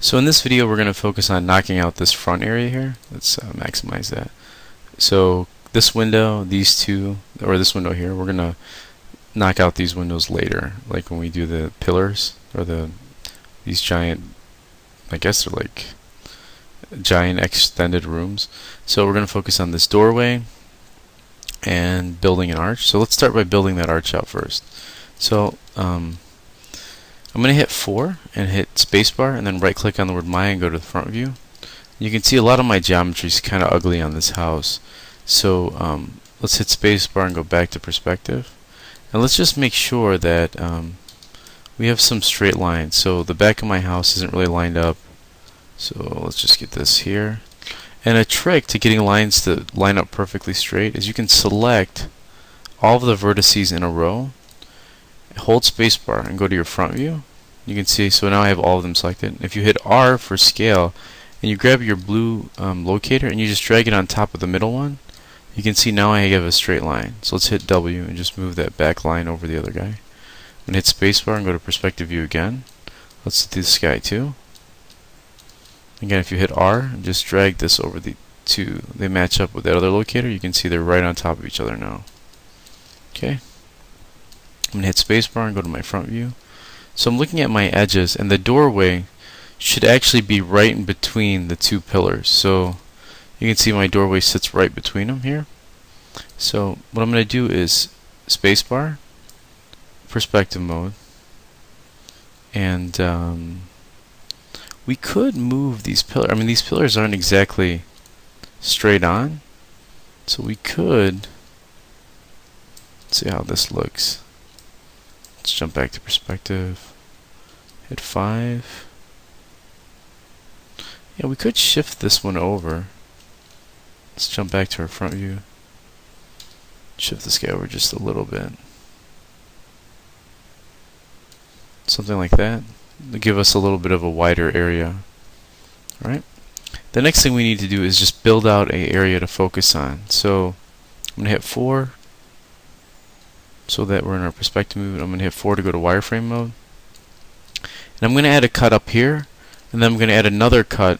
So in this video we're going to focus on knocking out this front area here. Let's maximize that. So this window, these two, or this window here, we're going to knock out these windows later, like when we do the pillars or these giant, I guess they're like giant extended rooms. So we're going to focus on this doorway and building an arch. So let's start by building that arch out first. So I'm going to hit 4 and hit spacebar and then right click on the word My and go to the front view. You can see a lot of my geometry is kind of ugly on this house. So let's hit spacebar and go back to perspective. And let's just make sure that we have some straight lines. So the back of my house isn't really lined up. So let's just get this here. And a trick to getting lines to line up perfectly straight is you can select all of the vertices in a row, hold spacebar and go to your front view. You can see, so now I have all of them selected. If you hit R for scale and you grab your blue locator and you just drag it on top of the middle one, you can see now I have a straight line. So let's hit W and just move that back line over the other guy. I'm going to hit spacebar and go to perspective view again. Let's do this guy too. Again, if you hit R and just drag this over the two, they match up with that other locator. You can see they're right on top of each other now. Okay. I'm going to hit spacebar and go to my front view. So I'm looking at my edges, and the doorway should actually be right in between the two pillars. So you can see my doorway sits right between them here. So what I'm going to do is spacebar, perspective mode, and we could move these pillars. I mean, these pillars aren't exactly straight on, so we could see how this looks. Let's jump back to perspective, hit 5. Yeah, we could shift this one over. Let's jump back to our front view, shift this guy over just a little bit, something like that, to give us a little bit of a wider area. Alright, the next thing we need to do is just build out an area to focus on. So I'm going to hit 4 so that we're in our perspective mode. I'm going to hit 4 to go to wireframe mode. And I'm going to add a cut up here, and then I'm going to add another cut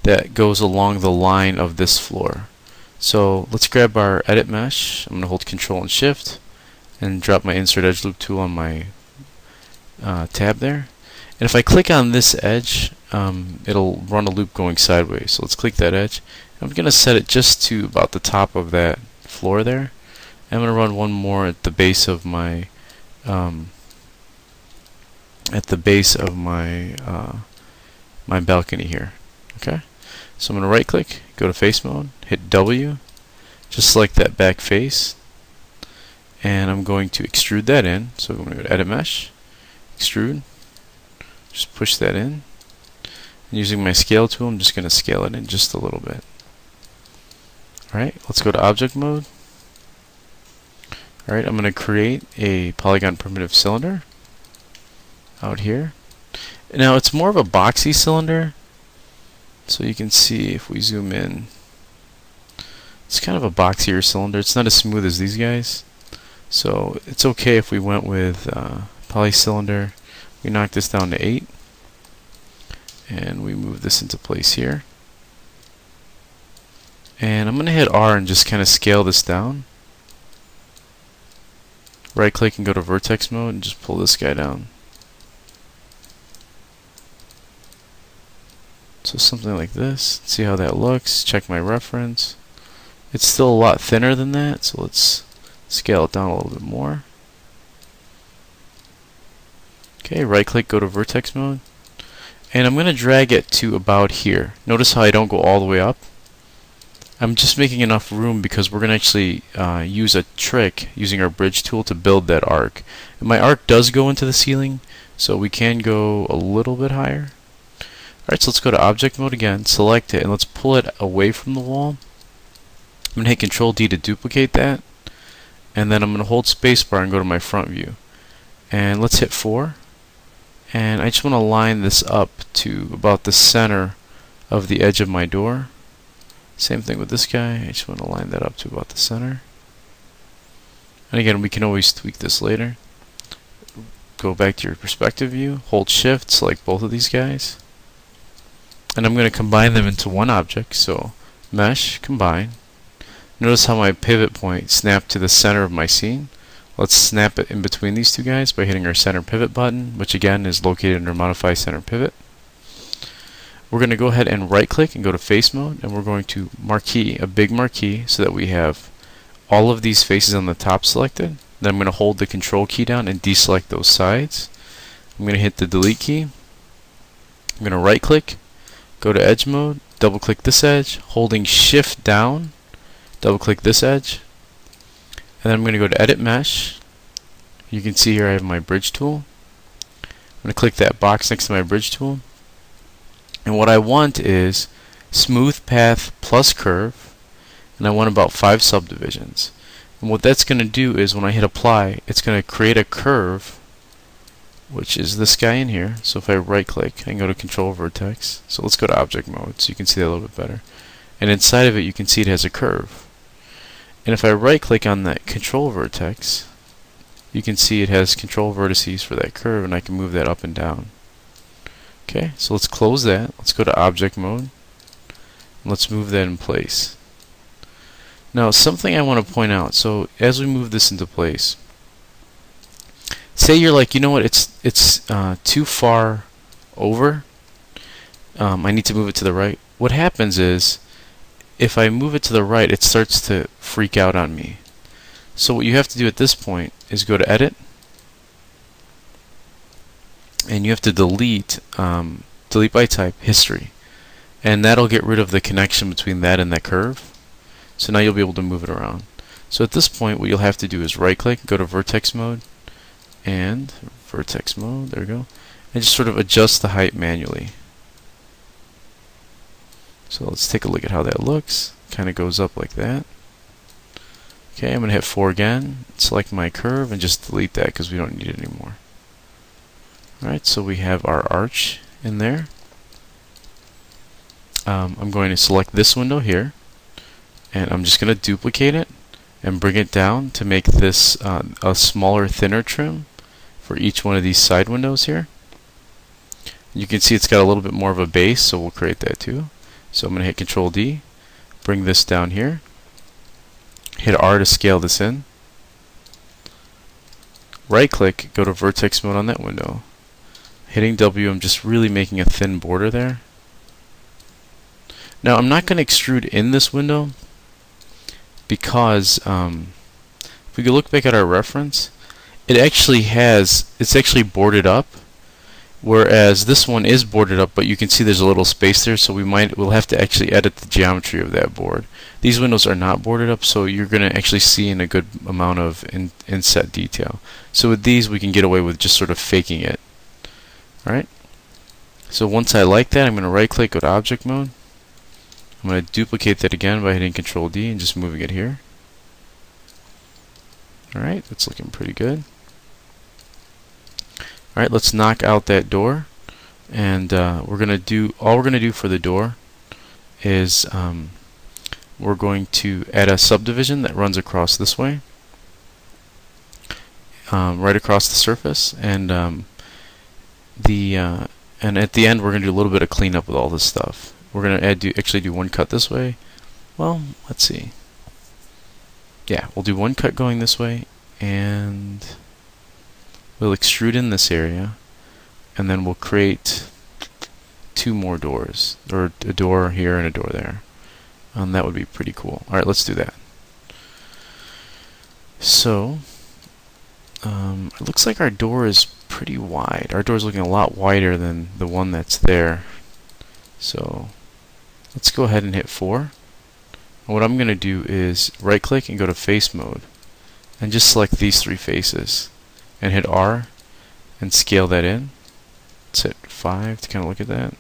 that goes along the line of this floor. So let's grab our edit mesh. I'm going to hold Control and Shift and drop my insert edge loop tool on my tab there. And if I click on this edge, it'll run a loop going sideways. So let's click that edge. I'm going to set it just to about the top of that floor there. I'm going to run one more at the base of my my balcony here. Okay, so I'm going to right click, go to face mode, hit W, just select that back face, and I'm going to extrude that in. So I'm going to go to edit mesh, extrude, just push that in. And using my scale tool, I'm just going to scale it in just a little bit. Alright, let's go to object mode. Alright, I'm going to create a polygon primitive cylinder out here. Now it's more of a boxy cylinder, so you can see if we zoom in, it's kind of a boxier cylinder. It's not as smooth as these guys, so it's okay if we went with poly cylinder. We knock this down to 8 and we move this into place here, and I'm going to hit R and just kind of scale this down. Right click and go to vertex mode and just pull this guy down. So something like this. See how that looks. Check my reference. It's still a lot thinner than that, so let's scale it down a little bit more. Okay, right click, go to vertex mode, and I'm going to drag it to about here. Notice how I don't go all the way up. I'm just making enough room because we're going to actually use a trick using our bridge tool to build that arc. And my arc does go into the ceiling, so we can go a little bit higher. Alright, so let's go to object mode again, select it, and let's pull it away from the wall. I'm going to hit Control D to duplicate that, and then I'm going to hold spacebar and go to my front view. And let's hit 4, and I just want to line this up to about the center of the edge of my door. Same thing with this guy, I just want to line that up to about the center. And again, we can always tweak this later. Go back to your perspective view, hold shift, select both of these guys. and I'm going to combine them into one object. So mesh, combine. Notice how my pivot point snapped to the center of my scene. Let's snap it in between these two guys by hitting our center pivot button, which again is located under modify center pivot. We're going to go ahead and right click and go to face mode, and we're going to marquee, a big marquee, so that we have all of these faces on the top selected. Then I'm going to hold the control key down and deselect those sides. I'm going to hit the delete key. I'm going to right click, go to edge mode, double click this edge, holding shift down, double click this edge, and then I'm going to go to edit mesh. You can see here I have my bridge tool. I'm going to click that box next to my bridge tool, and what I want is smooth path plus curve, and I want about 5 subdivisions. And what that's going to do is when I hit apply, it's going to create a curve, which is this guy in here. So if I right click, I can go to control vertex. So let's go to object mode so you can see that a little bit better. And inside of it you can see it has a curve. And if I right click on that control vertex, you can see it has control vertices for that curve, and I can move that up and down. Okay, so let's close that. Let's go to object mode, and let's move that in place. Now something I want to point out, so as we move this into place, say you're like, you know what, it's too far over, I need to move it to the right. What happens is, if I move it to the right, it starts to freak out on me. So what you have to do at this point is go to edit, and you have to delete by type history, and that'll get rid of the connection between that and that curve. So now you'll be able to move it around. So at this point what you'll have to do is right click, go to vertex mode, and vertex mode, there we go, and just sort of adjust the height manually. So let's take a look at how that looks. Kind of goes up like that. Okay, I'm going to hit 4 again, select my curve, and just delete that because we don't need it anymore. Alright, so we have our arch in there. I'm going to select this window here, and I'm just going to duplicate it and bring it down to make this a smaller, thinner trim for each one of these side windows here. You can see it's got a little bit more of a base, so we'll create that too. So I'm going to hit Control D, bring this down here, hit R to scale this in, right click, go to vertex mode on that window, hitting W, I'm just really making a thin border there. Now I'm not going to extrude in this window because if we could look back at our reference, it's actually boarded up, whereas this one is boarded up, but you can see there's a little space there, so we'll have to actually edit the geometry of that board. These windows are not boarded up, so you're going to actually see in a good amount of inset detail. So with these we can get away with just sort of faking it. Alright, so once I like that, I'm going to right click, go to object mode. I'm going to duplicate that again by hitting Control D and just moving it here. Alright, that's looking pretty good. Alright, let's knock out that door, and all we're going to do for the door is we're going to add a subdivision that runs across this way, right across the surface, and at the end we're going to do a little bit of cleanup with all this stuff. We're going to actually do one cut this way. Well, let's see. Yeah, we'll do one cut going this way, and we'll extrude in this area, and then we'll create 2 more doors, or a door here and a door there. That would be pretty cool. Alright, let's do that. So, it looks like our door is pretty wide. Our door is looking a lot wider than the one that's there. So, let's go ahead and hit 4. And what I'm going to do is right click and go to face mode, and just select these 3 faces, and hit R and scale that in. Let's hit 5 to kind of look at that.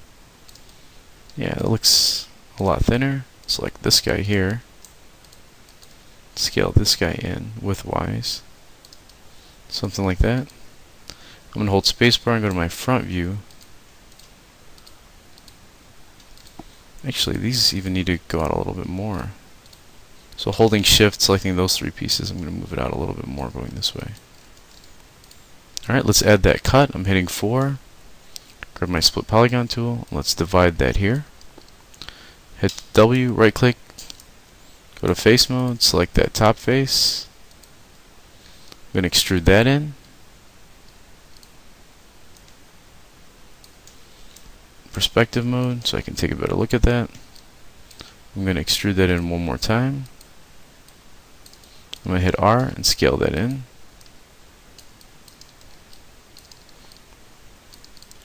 Yeah, that looks a lot thinner. Select this guy here, scale this guy in widthwise, something like that. I'm going to hold spacebar and go to my front view. Actually, these even need to go out a little bit more. So holding shift, selecting those 3 pieces, I'm going to move it out a little bit more going this way. Alright, let's add that cut. I'm hitting 4. grab my split polygon tool. Let's divide that here. Hit W, right click, go to face mode, select that top face. I'm going to extrude that in. Perspective mode so I can take a better look at that. I'm going to extrude that in one more time. I'm going to hit R and scale that in.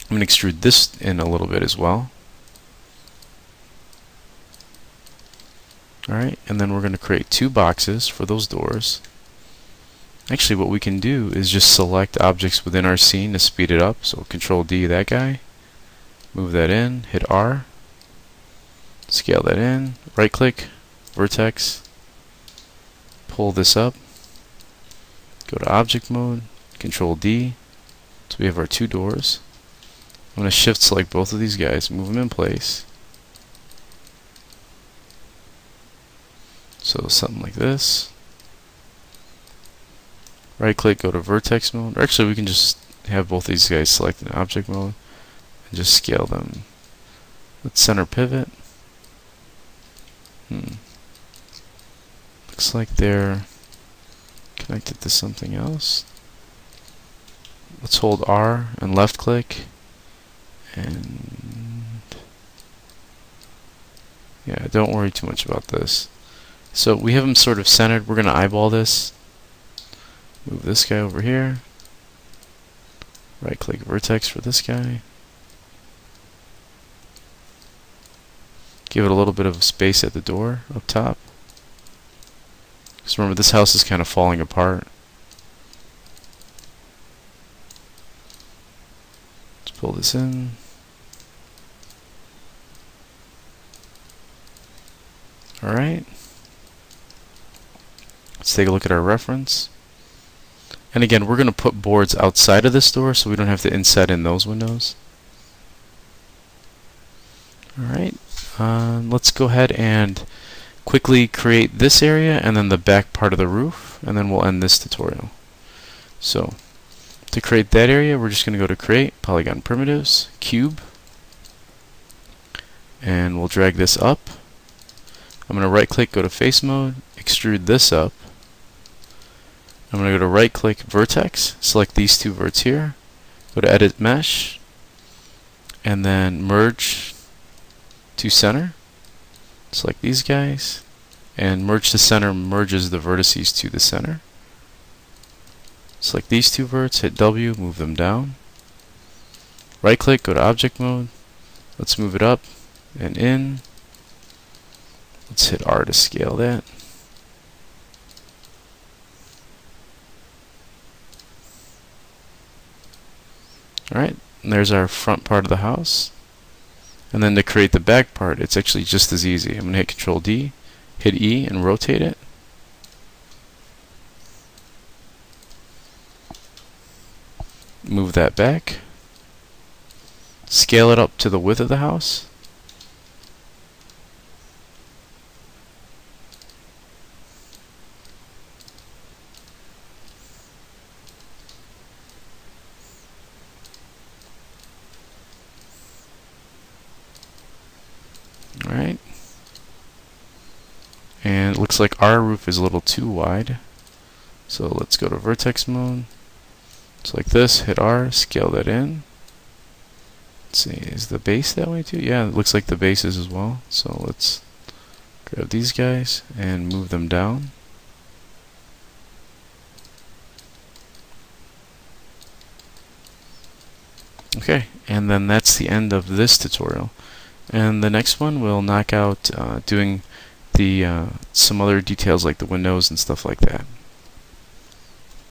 I'm going to extrude this in a little bit as well. Alright, and then we're going to create two boxes for those doors. Actually, what we can do is just select objects within our scene to speed it up. So Control D that guy, move that in, hit R, scale that in, right click, vertex, pull this up, go to object mode, Control D, so we have our two doors. I'm going to shift select both of these guys, move them in place. So something like this. Right click, go to vertex mode. Or actually, we can just have both these guys selected in object mode and just scale them. Let's center pivot. Looks like they're connected to something else. Let's hold R and left click. And yeah, don't worry too much about this. So we have them sort of centered. We're going to eyeball this. Move this guy over here. Right click vertex for this guy. Give it a little bit of space at the door up top. Because remember, this house is kind of falling apart. Let's pull this in. Alright. Let's take a look at our reference. And again, we're going to put boards outside of this door so we don't have to inset in those windows. Alright, let's go ahead and quickly create this area and then the back part of the roof, and then we'll end this tutorial. So, to create that area, we're just going to go to Create, Polygon Primitives, Cube, and we'll drag this up. I'm going to right click, go to Face Mode, extrude this up. I'm going to go to right click vertex, select these two verts here, go to edit mesh, and then merge to center, select these guys, and merge to center merges the vertices to the center. Select these two verts, hit W, move them down. Right click, go to object mode, let's move it up and in. Let's hit R to scale that. Alright, and there's our front part of the house. And then to create the back part, it's actually just as easy. I'm going to hit Control D, hit E, and rotate it. Move that back. Scale it up to the width of the house. Alright, and it looks like our roof is a little too wide, so let's go to vertex mode, select this, hit R, scale that in. Let's see, is the base that way too? Yeah, it looks like the base is as well, so let's grab these guys and move them down. Okay, and then that's the end of this tutorial. And the next one we'll knock out doing the some other details like the windows and stuff like that.